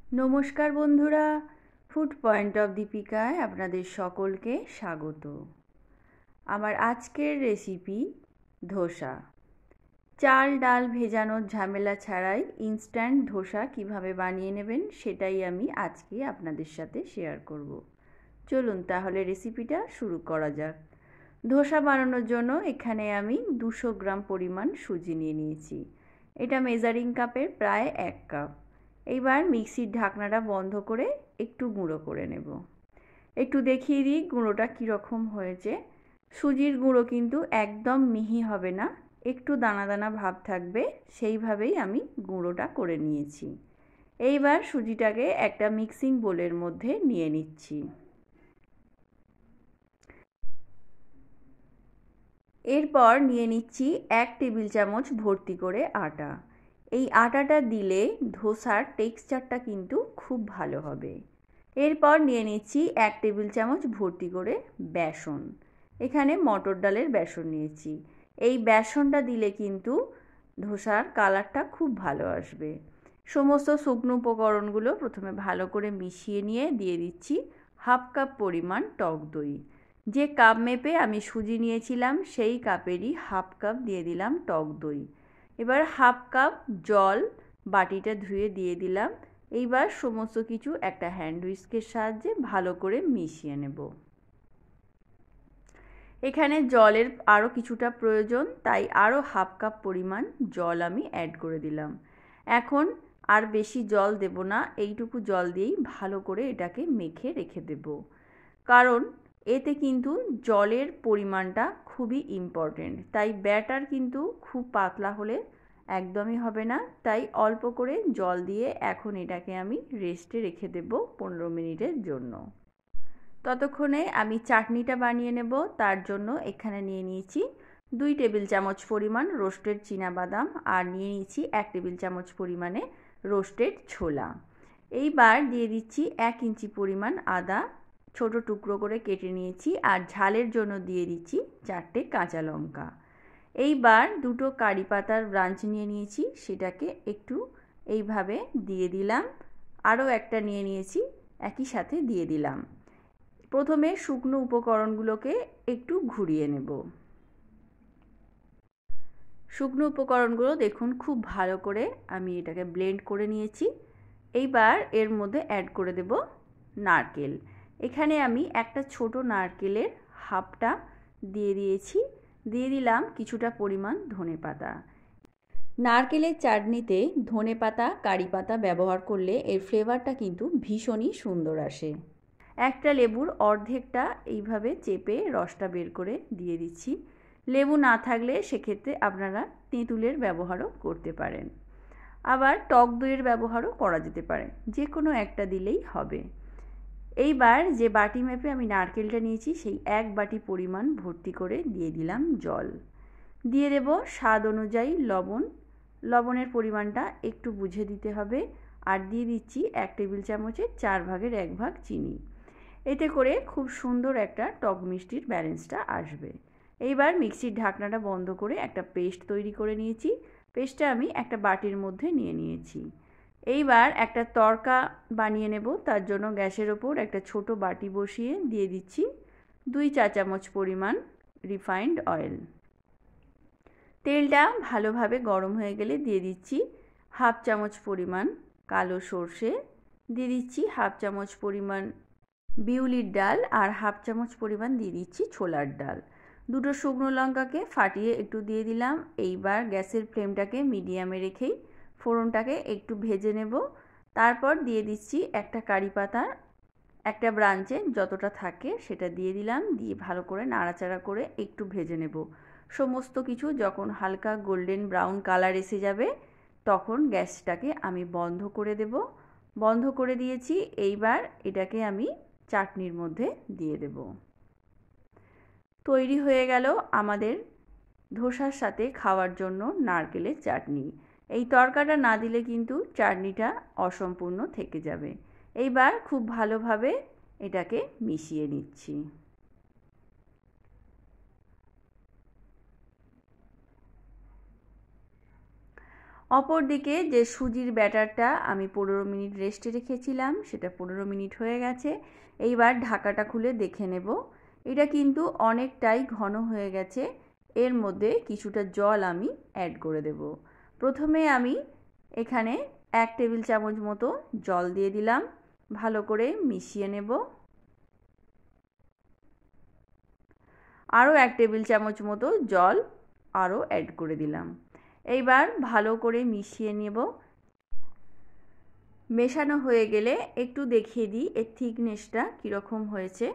নমস্কার বন্ধুরা, food point of দীপিকায় আপনাদের সকলকে স্বাগত। আমার আজকের রেসিপি ধোসা। চাল ডাল ভেজানোর ঝামেলা ছাড়াই ইনস্ট্যান্ট ধোসা কিভাবে বানিয়ে নেবেন সেটাই আমি আজকে আপনাদের সাথে শেয়ার করব। চলুন তাহলে রেসিপিটা শুরু করা যাক। ধোসা বানানোর জন্য এখানে আমি 200 গ্রাম পরিমাণ সুজি নিয়ে নিয়েছি। এটা মেজারিং কাপের প্রায় 1 কাপ। এইবার মিক্সির ঢাকনাটা বন্ধ করে একটু গুঁড়ো করে নেব। একটু দেখিয়ে দিই গুঁড়োটা কীরকম হয়েছে। সুজির গুঁড়ো কিন্তু একদম মিহি হবে না, একটু দানা দানা ভাব থাকবে, সেইভাবেই আমি গুঁড়োটা করে নিয়েছি। এইবার সুজিটাকে একটা মিক্সিং বোলের মধ্যে নিয়ে নিচ্ছি। এরপর নিয়ে নিচ্ছি 1 টেবিল চামচ ভর্তি করে আটা। এই আটাটা দিলে ধোসার টেক্সচারটা কিন্তু খুব ভালো হবে। এরপর নিয়ে নিচ্ছি 1 টেবিল চামচ ভর্তি করে বেসন। এখানে মটর ডালের বেসন নিয়েছি। এই বেসনটা দিলে কিন্তু ধোসার কালারটা খুব ভালো আসবে। সমস্ত শুকনো উপকরণগুলো প্রথমে ভালো করে মিশিয়ে নিয়ে দিয়ে দিচ্ছি হাফ কাপ পরিমাণ টক দই। যে কাপ মেপে আমি সুজি নিয়েছিলাম সেই কাপেরই হাফ কাপ দিয়ে দিলাম টক দই। এবার হাফ কাপ জল বাটিটা ধুয়ে দিয়ে দিলাম। এইবার সমস্ত কিছু একটা হ্যান্ড হুইস্কের সাহায্যে ভালো করে মিশিয়ে নেব। এখানে জলের আরও কিছুটা প্রয়োজন, তাই আরও হাফ কাপ পরিমাণ জল আমি অ্যাড করে দিলাম। এখন আর বেশি জল দেব না, এইটুকু জল দিয়েই ভালো করে এটাকে মেখে রেখে দেব। কারণ এতে কিন্তু জলের পরিমাণটা খুবই ইম্পর্টেন্ট, তাই ব্যাটার কিন্তু খুব পাতলা হলে একদমই হবে না, তাই অল্প করে জল দিয়ে এখন এটাকে আমি রেস্টে রেখে দেব 15 মিনিটের জন্য। ততক্ষণে আমি চাটনিটা বানিয়ে নেব। তার জন্য এখানে নিয়ে নিয়েছি 2 টেবিল চামচ পরিমাণ রোস্টেড চীনাবাদাম আর নিয়ে নিয়েছি 1 টেবিল চামচ পরিমাণে রোস্টেড ছোলা। এইবার দিয়ে দিচ্ছি 1 ইঞ্চি পরিমাণ আদা ছোট টুকরো করে কেটে নিয়েছি, আর ঝালের জন্য দিয়ে দিচ্ছি 4টে কাঁচা লঙ্কা। এইবার 2টো কারি পাতার ব্রাঞ্চ নিয়ে নিয়েছি, সেটাকে একটু এইভাবে দিয়ে দিলাম। আরও একটা নিয়ে নিয়েছি, একই সাথে দিয়ে দিলাম। প্রথমে শুকনো উপকরণগুলোকে একটু ঘুরিয়ে নেব। শুকনো উপকরণগুলো দেখুন খুব ভালো করে আমি এটাকে ব্লেন্ড করে নিয়েছি। এইবার এর মধ্যে অ্যাড করে দেব নারকেল। এখানে আমি একটা ছোট নারকেলের হাফটা দিয়ে দিয়েছি। দিয়ে দিলাম কিছুটা পরিমাণ ধনেপাতা। নারকেলের চাটনিতে ধনেপাতা কারি পাতা ব্যবহার করলে এর ফ্লেভারটা কিন্তু ভীষণই সুন্দর আসে। একটা লেবুর অর্ধেকটা এইভাবে চেপে রসটা বের করে দিয়ে দিচ্ছি। লেবু না থাকলে সেক্ষেত্রে আপনারা তেঁতুলের ব্যবহারও করতে পারেন, আবার টক দইয়ের ব্যবহারও করা যেতে পারে, যে কোনো একটা দিলেই হবে। এইবার যে বাটি মেপে আমি নারকেলটা নিয়েছি সেই 1 বাটি পরিমাণ ভর্তি করে দিয়ে দিলাম জল। দিয়ে দেব স্বাদ অনুযায়ী লবণ। লবণের পরিমাণটা একটু বুঝে দিতে হবে। আর দিয়ে দিচ্ছি 1 টেবিল চামচের 4 ভাগের 1 ভাগ চিনি। এতে করে খুব সুন্দর একটা টক মিষ্টির ব্যালেন্সটা আসবে। এইবার মিক্সির ঢাকনাটা বন্ধ করে একটা পেস্ট তৈরি করে নিয়েছি। পেস্টটা আমি একটা বাটির মধ্যে নিয়ে নিয়েছি। এইবার একটা তড়কা বানিয়ে নেব। তার জন্য গ্যাসের ওপর একটা ছোট বাটি বসিয়ে দিয়ে দিচ্ছি 2 চা চামচ পরিমাণ রিফাইন্ড অয়েল। তেলটা ভালোভাবে গরম হয়ে গেলে দিয়ে দিচ্ছি হাফ চামচ পরিমাণ কালো সর্ষে, দিয়ে দিচ্ছি হাফ চামচ পরিমাণ বিউলির ডাল, আর হাফ চামচ পরিমাণ দিয়ে দিচ্ছি ছোলার ডাল। 2টো শুকনো লঙ্কাকে ফাটিয়ে একটু দিয়ে দিলাম। এইবার গ্যাসের ফ্লেমটাকে মিডিয়ামে রেখেই ফোড়নটাকে একটু ভেজে নেব। তারপর দিয়ে দিচ্ছি একটা কারি পাতার একটা ব্রাঞ্চে যতটা থাকে সেটা দিয়ে দিলাম। দিয়ে ভালো করে নাড়াচাড়া করে একটু ভেজে নেব। সমস্ত কিছু যখন হালকা গোল্ডেন ব্রাউন কালার এসে যাবে তখন গ্যাসটাকে আমি বন্ধ করে দেব। বন্ধ করে দিয়েছি। এইবার এটাকে আমি চাটনির মধ্যে দিয়ে দেব। তৈরি হয়ে গেল আমাদের ধোসার সাথে খাওয়ার জন্য নারকেলের চাটনি। এই তড়কাটা না দিলে কিন্তু চাটনিটা অসম্পূর্ণ থেকে যাবে। এইবার খুব ভালোভাবে এটাকে মিশিয়ে নিচ্ছি। অপর দিকে যে সুজির ব্যাটারটা আমি 15 মিনিট রেস্টে রেখেছিলাম সেটা 15 মিনিট হয়ে গেছে। এইবার ঢাকাটা খুলে দেখে নেব। এটা কিন্তু অনেকটাই ঘন হয়ে গেছে। এর মধ্যে কিছুটা জল আমি অ্যাড করে দেব। প্রথমে আমি এখানে 1 টেবিল চামচ মতো জল দিয়ে দিলাম, ভালো করে মিশিয়ে নেব। আরও 1 টেবিল চামচ মতো জল আরও অ্যাড করে দিলাম। এইবার ভালো করে মিশিয়ে নেব। মেশানো হয়ে গেলে একটু দেখিয়ে দিই এর থিকনেসটা কীরকম হয়েছে।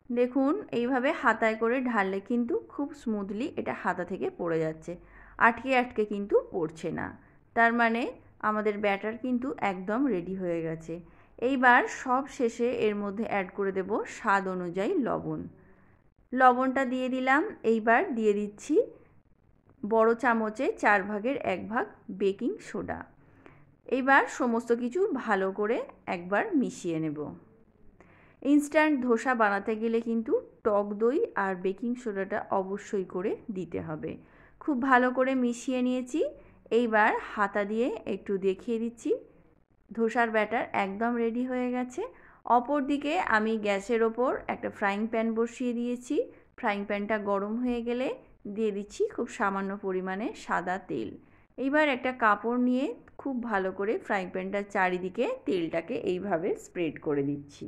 দেখুন এইভাবে হাতায় করে ঢাললে কিন্তু খুব স্মুথলি এটা হাতা থেকে পড়ে যাচ্ছে, আটকে আটকে কিন্তু পড়ছে না। তার মানে আমাদের ব্যাটার কিন্তু একদম রেডি হয়ে গেছে। এইবার সব শেষে এর মধ্যে অ্যাড করে দেব স্বাদ অনুযায়ী লবণ। লবণটা দিয়ে দিলাম। এইবার দিয়ে দিচ্ছি বড় চামচে 4 ভাগের 1 ভাগ বেকিং সোডা। এইবার সমস্ত কিছু ভালো করে একবার মিশিয়ে নেব। ইনস্ট্যান্ট ধোসা বানাতে গেলে কিন্তু টক দই আর বেকিং সোডাটা অবশ্যই করে দিতে হবে। খুব ভালো করে মিশিয়ে নিয়েছি। এইবার হাতা দিয়ে একটু দেখিয়ে দিচ্ছি ধোসার ব্যাটার একদম রেডি হয়ে গেছে। অপর দিকে আমি গ্যাসের ওপর একটা ফ্রাইং প্যান বসিয়ে দিয়েছি। ফ্রাইং প্যানটা গরম হয়ে গেলে দিয়ে দিচ্ছি খুব সামান্য পরিমাণে সাদা তেল। এইবার একটা কাপড় নিয়ে খুব ভালো করে ফ্রাইং প্যানটার চারিদিকে তেলটাকে এইভাবে স্প্রেড করে দিচ্ছি।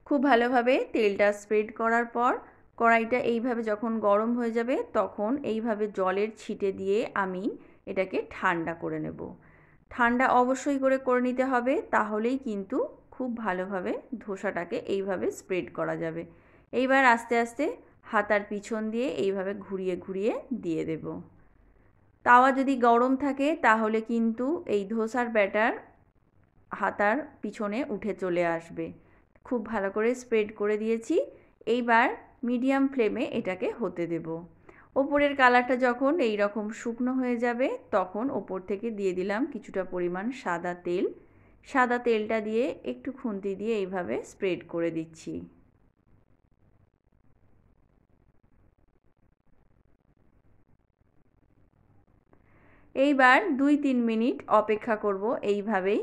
খুব ভালোভাবে তেলটা স্প্রেড করার পর কড়াইটা এইভাবে যখন গরম হয়ে যাবে তখন এইভাবে জলের ছিটে দিয়ে আমি এটাকে ঠান্ডা করে নেব। ঠান্ডা অবশ্যই করে নিতে হবে, তাহলেই কিন্তু খুব ভালোভাবে ধোসাটাকে এইভাবে স্প্রেড করা যাবে। এইবার আস্তে আস্তে হাতার পিছন দিয়ে এইভাবে ঘুরিয়ে ঘুরিয়ে দিয়ে দেব। তাওয়া যদি গরম থাকে তাহলে কিন্তু এই ধোসার ব্যাটার হাতার পিছনে উঠে চলে আসবে। খুব ভালো করে স্প্রেড করে দিয়েছি। এইবার মিডিয়াম ফ্লেমে এটাকে হতে দেব। ওপরের কালারটা যখন এই রকম শুকনো হয়ে যাবে তখন ওপর থেকে দিয়ে দিলাম কিছুটা পরিমাণ সাদা তেল। সাদা তেলটা দিয়ে একটু খুন্তি দিয়ে এইভাবে স্প্রেড করে দিচ্ছি। এইবার 2-3 মিনিট অপেক্ষা করব এইভাবেই।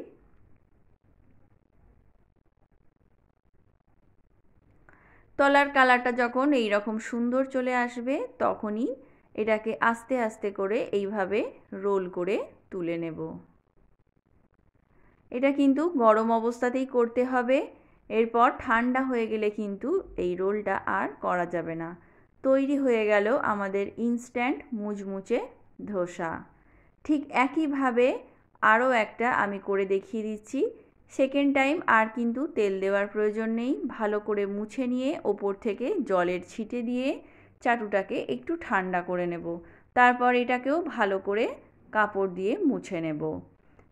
তলার কালারটা যখন এই রকম সুন্দর চলে আসবে তখনই এটাকে আস্তে আস্তে করে এইভাবে রোল করে তুলে নেব। এটা কিন্তু গরম অবস্থাতেই করতে হবে। এরপর ঠান্ডা হয়ে গেলে কিন্তু এই রোলটা আর করা যাবে না। তৈরি হয়ে গেল আমাদের ইনস্ট্যান্ট মুচমুচে ধোসা। ঠিক একইভাবে আরও একটা আমি করে দেখিয়ে দিচ্ছি। সেকেন্ড টাইম আর কিন্তু তেল দেওয়ার প্রয়োজন নেই। ভালো করে মুছে নিয়ে ওপর থেকে জলের ছিটে দিয়ে চাটুটাকে একটু ঠান্ডা করে নেব। তারপর এটাকেও ভালো করে কাপড় দিয়ে মুছে নেব।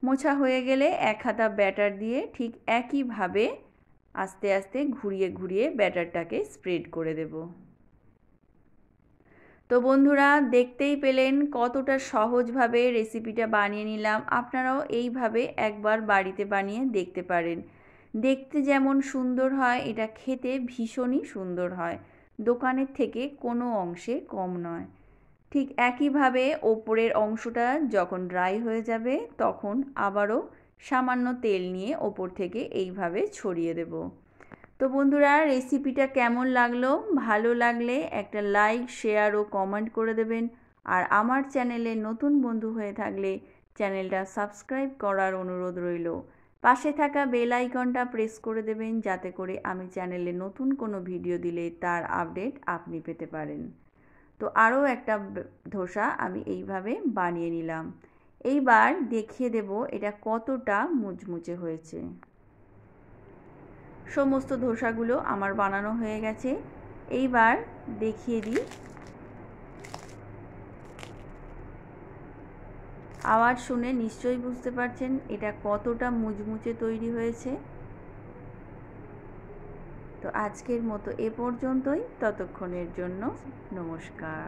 মোছা হয়ে গেলে 1 হাতা ব্যাটার দিয়ে ঠিক একইভাবে আস্তে আস্তে ঘুরিয়ে ঘুরিয়ে ব্যাটারটাকে স্প্রেড করে দেব। তো বন্ধুরা দেখতেই পেলেন কতটা সহজভাবে রেসিপিটা বানিয়ে নিলাম। আপনারাও এইভাবে একবার বাড়িতে বানিয়ে দেখতে পারেন। দেখতে যেমন সুন্দর হয় এটা খেতে ভীষণই সুন্দর হয়, দোকানের থেকে কোনো অংশে কম নয়। ঠিক একইভাবে ওপরের অংশটা যখন ড্রাই হয়ে যাবে তখন আবারও সামান্য তেল নিয়ে ওপর থেকে এইভাবে ছড়িয়ে দেব। তো বন্ধুরা রেসিপিটা কেমন লাগলো? ভালো লাগলে একটা লাইক, শেয়ার ও কমেন্ট করে দেবেন। আর আমার চ্যানেলে নতুন বন্ধু হয়ে থাকলে চ্যানেলটা সাবস্ক্রাইব করার অনুরোধ রইল। পাশে থাকা বেল আইকনটা প্রেস করে দেবেন যাতে করে আমি চ্যানেলে নতুন কোনো ভিডিও দিলে তার আপডেট আপনি পেতে পারেন। তো আরও একটা ধোসা আমি এইভাবে বানিয়ে নিলাম। এইবার দেখিয়ে দেব এটা কতটা মুচমুচে হয়েছে। সমস্ত ধোসাগুলো আমার বানানো হয়ে গেছে। এইবার দেখিয়ে দিই। আওয়াজ শুনে নিশ্চয়ই বুঝতে পারছেন এটা কতটা মুচমুচে তৈরি হয়েছে। তো আজকের মতো এ পর্যন্তই। ততক্ষণের জন্য নমস্কার।